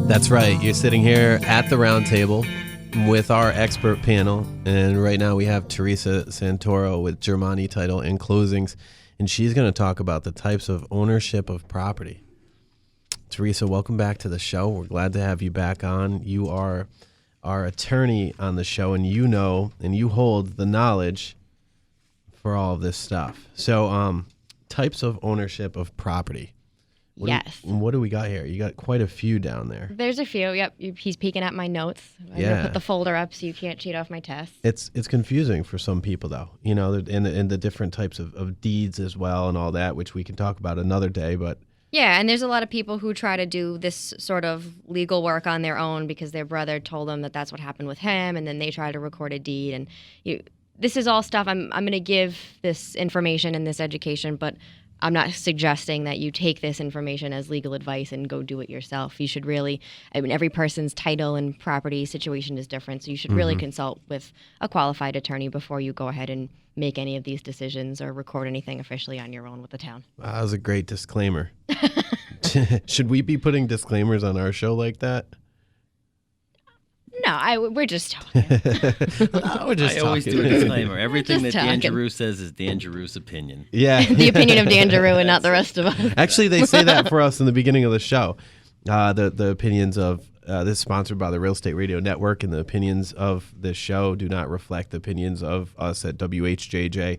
That's right. You're sitting here at the round table with our expert panel. And right now we have Theresa Santoro with Germani Title and Closings. And she's going to talk about the types of ownership of property. Theresa, welcome back to the show. We're glad to have you back on. You are our attorney on the show, and you know and you hold the knowledge for all of this stuff. So, types of ownership of property. What do we got here? You got quite a few down there. There's a few. Yep. He's peeking at my notes. I'm going to put the folder up so you can't cheat off my test. It's confusing for some people, though. You know, and the different types of deeds as well and all that, which we can talk about another day. But yeah, and there's a lot of people who try to do this sort of legal work on their own because their brother told them that that's what happened with him, and then they try to record a deed. And this is all stuff I'm going to give this information and this education, but I'm not suggesting that you take this information as legal advice and go do it yourself. You should really, every person's title and property situation is different, so you should really consult with a qualified attorney before you go ahead and make any of these decisions or record anything officially on your own with the town. Wow, that was a great disclaimer. Should we be putting disclaimers on our show like that? No, we're just talking. I always do a disclaimer. Everything that Dan Giroux says is Dan Giroux's opinion. Yeah. The opinion of Dan Giroux and not the rest of us. Actually, they say that for us in the beginning of the show. The opinions of this is sponsored by the Real Estate Radio Network, and the opinions of this show do not reflect the opinions of us at WHJJ.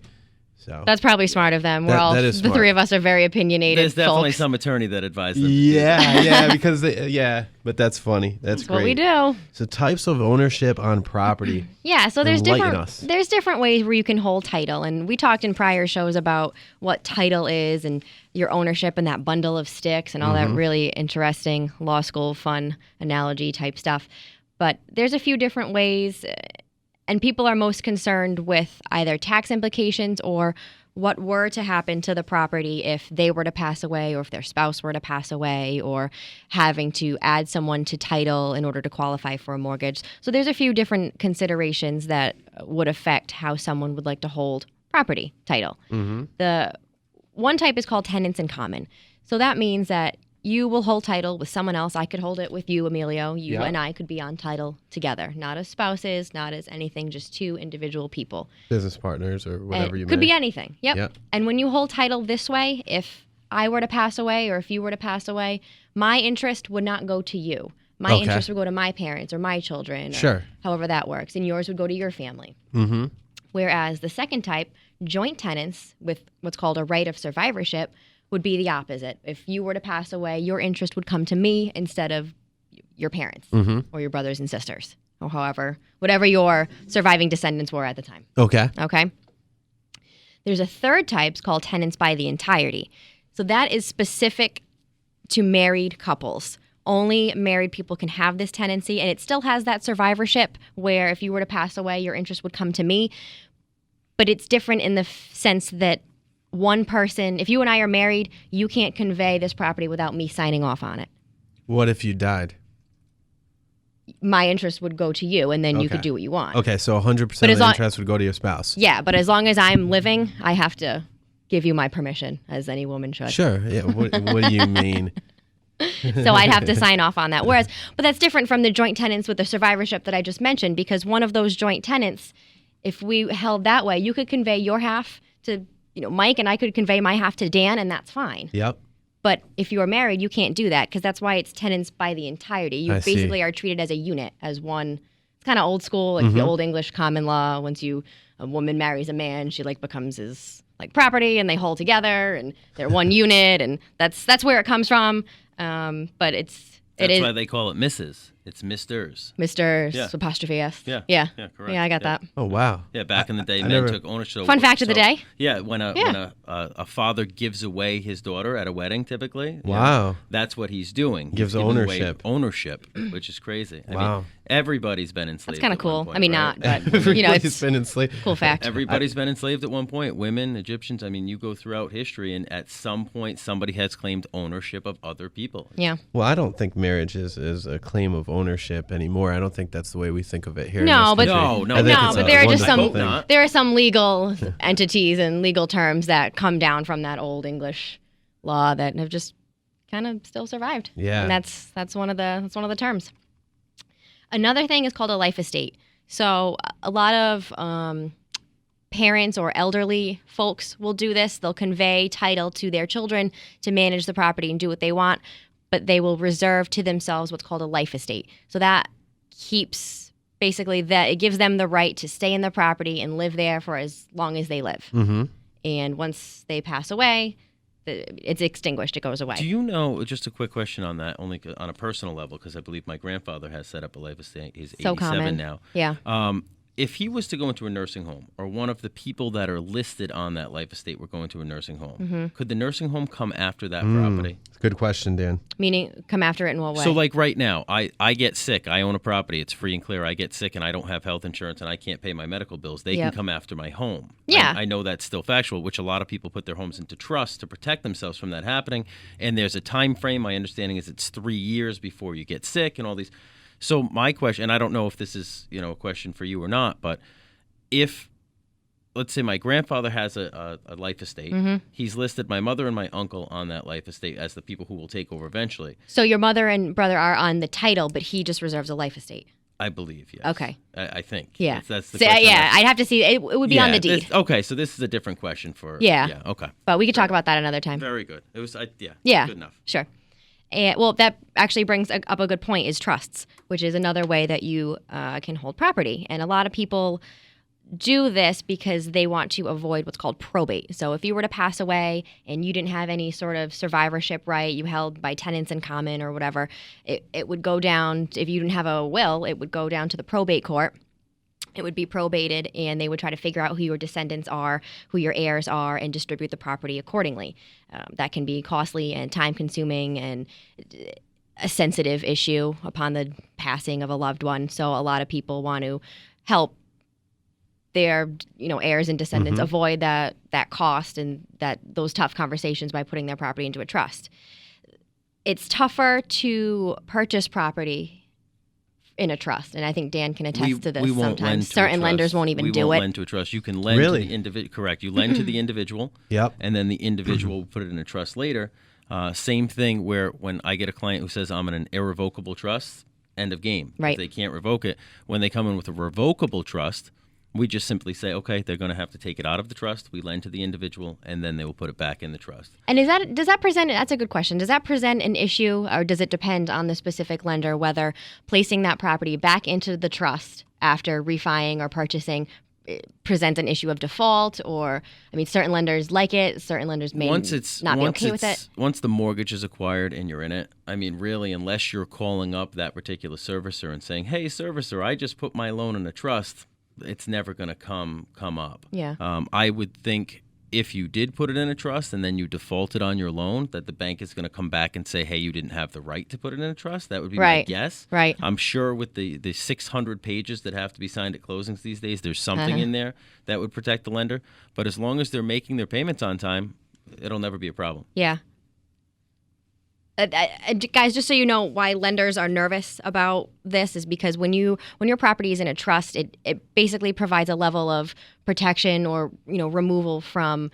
So that's probably smart of them. The three of us are very opinionated. There's definitely folks. some attorney that advised them. Because but that's funny. That's great. What we do. So types of ownership on property. Yeah, so there's different ways where you can hold title, and we talked in prior shows about what title is and your ownership and that bundle of sticks and all that really interesting law school fun analogy type stuff. But there's a few different ways. And people are most concerned with either tax implications or what were to happen to the property if they were to pass away or if their spouse were to pass away or having to add someone to title in order to qualify for a mortgage. So there's a few different considerations that would affect how someone would like to hold property title. The one type is called tenants in common. So that means that you will hold title with someone else. I could hold it with you, Emilio. You and I could be on title together, not as spouses, not as anything, just two individual people. Business partners or whatever you may. Could be anything. Yep. And when you hold title this way, if I were to pass away or if you were to pass away, my interest would not go to you. My interest would go to my parents or my children, or however that works, and yours would go to your family. Whereas the second type, joint tenants with what's called a right of survivorship, would be the opposite. If you were to pass away, your interest would come to me instead of your parents or your brothers and sisters or whatever your surviving descendants were at the time. Okay. There's a third type called tenants by the entirety. So that is specific to married couples. Only married people can have this tenancy, and it still has that survivorship where if you were to pass away, your interest would come to me. But it's different in the sense that one person, if you and I are married, you can't convey this property without me signing off on it. What if you died? My interest would go to you, and then you could do what you want. Okay, so 100% of the interest would go to your spouse. Yeah, but as long as I'm living, I have to give you my permission, as any woman should. Sure. Yeah. What do you mean? So I'd have to sign off on that. But that's different from the joint tenants with the survivorship that I just mentioned, because one of those joint tenants, if we held that way, you could convey your half to Mike, and I could convey my half to Dan, and that's fine. Yep. But if you are married, you can't do that because that's why it's tenants by the entirety. You basically are treated as a unit, as one. It's kind of old school, like the old English common law. Once a woman marries a man, she becomes his property, and they hold together, and they're one unit, and that's where it comes from. But that's why they call it Mrs. It's Misters. Misters, apostrophe S. Yeah, correct. Yeah, I got that. Oh, wow. Yeah, back in the day, men took ownership. Fun fact of the day? Yeah, when a father gives away his daughter at a wedding, typically. Wow. That's what he's doing. Gives he's ownership. Ownership, which is crazy. I mean, everybody's been enslaved. That's kind of cool. Point, I mean, right? not, but, Everybody's been enslaved. Cool fact. Everybody's been enslaved at one point. Women, Egyptians, I mean, you go throughout history, and at some point, somebody has claimed ownership of other people. Yeah. Well, I don't think marriage is a claim of ownership anymore. I don't think that's the way we think of it here. No, in but this country. but there are just there are some legal entities and legal terms that come down from that old English law that have just kind of still survived. Yeah. And that's one of the terms. Another thing is called a life estate. So a lot of parents or elderly folks will do this. They'll convey title to their children to manage the property and do what they want, but they will reserve to themselves what's called a life estate. So that keeps basically that it gives them the right to stay in the property and live there for as long as they live. Mm-hmm. And once they pass away, it's extinguished. It goes away. Do you know, just a quick question on that, only on a personal level, because I believe my grandfather has set up a life estate. He's 87 common. now. Yeah. If he was to go into a nursing home, or one of the people that are listed on that life estate were going to a nursing home, could the nursing home come after that property? Good question, Dan. Meaning come after it in what way? So like right now, I get sick. I own a property. It's free and clear. I get sick and I don't have health insurance and I can't pay my medical bills. They can come after my home. Yeah. I know that's still factual, which a lot of people put their homes into trust to protect themselves from that happening. And there's a time frame. My understanding is it's 3 years before you get sick and all these. So my question, and I don't know if this is a question for you or not, but if, let's say my grandfather has a life estate, he's listed my mother and my uncle on that life estate as the people who will take over eventually. So your mother and brother are on the title, but he just reserves a life estate. I believe, yes. Okay. I think. Yeah. That's the so, question. yeah, I'd have to see. It would be on the deed. Okay, so this is a different question for. Yeah. Yeah. Okay. But we could talk about that another time. Very good. It was. Yeah. Good enough. Sure. And, well, that actually brings up a good point is trusts, which is another way that you can hold property. And a lot of people do this because they want to avoid what's called probate. So if you were to pass away and you didn't have any sort of survivorship right, you held by tenants in common or whatever, it would go down, if you didn't have a will, it would go down to the probate court. It would be probated, and they would try to figure out who your descendants are, who your heirs are, and distribute the property accordingly. That can be costly and time-consuming and a sensitive issue upon the passing of a loved one. So a lot of people want to help their heirs and descendants avoid that cost and those tough conversations by putting their property into a trust. It's tougher to purchase property in a trust, and I think Dan can attest to this. We won't sometimes lend to certain lenders won't even do it. We won't lend to a trust. You can lend to the individual. Correct. You lend to the individual. Yep. And then the individual will put it in a trust later. Same thing where when I get a client who says I'm in an irrevocable trust, end of game. Right. If they can't revoke it. When they come in with a revocable trust, we just simply say, okay, they're going to have to take it out of the trust. We lend to the individual, and then they will put it back in the trust. And does that present? That's a good question. Does that present an issue, or does it depend on the specific lender whether placing that property back into the trust after refining or purchasing presents an issue of default? Or, I mean, certain lenders like it, certain lenders may not be okay with it. Once the mortgage is acquired and you're in it, I mean, really, unless you're calling up that particular servicer and saying, hey, servicer, I just put my loan in a trust, it's never going to come up. Yeah. I would think if you did put it in a trust and then you defaulted on your loan, that the bank is going to come back and say, hey, you didn't have the right to put it in a trust. That would be my guess. Right. I'm sure with the 600 pages that have to be signed at closings these days, there's something in there that would protect the lender. But as long as they're making their payments on time, it'll never be a problem. Yeah. Guys, just so you know why lenders are nervous about this is because when your property is in a trust, it basically provides a level of protection or removal from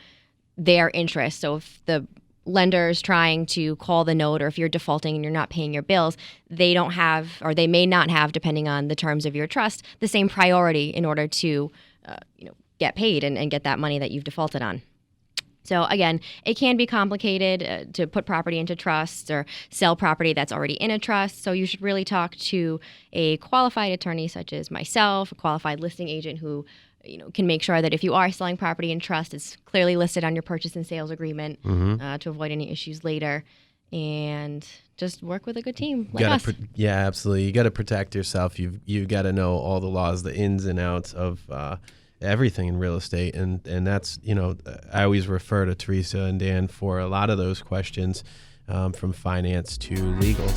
their interest. So if the lender's trying to call the note, or if you're defaulting and you're not paying your bills, they don't have, or they may not have, depending on the terms of your trust, the same priority in order to get paid and get that money that you've defaulted on. So again, it can be complicated to put property into trusts or sell property that's already in a trust. So you should really talk to a qualified attorney such as myself, a qualified listing agent who can make sure that if you are selling property in trust, it's clearly listed on your purchase and sales agreement to avoid any issues later. And just work with a good team like us. Yeah, absolutely. You got to protect yourself. You've got to know all the laws, the ins and outs of everything in real estate, and that's I always refer to Theresa and Dan for a lot of those questions, from finance to legal.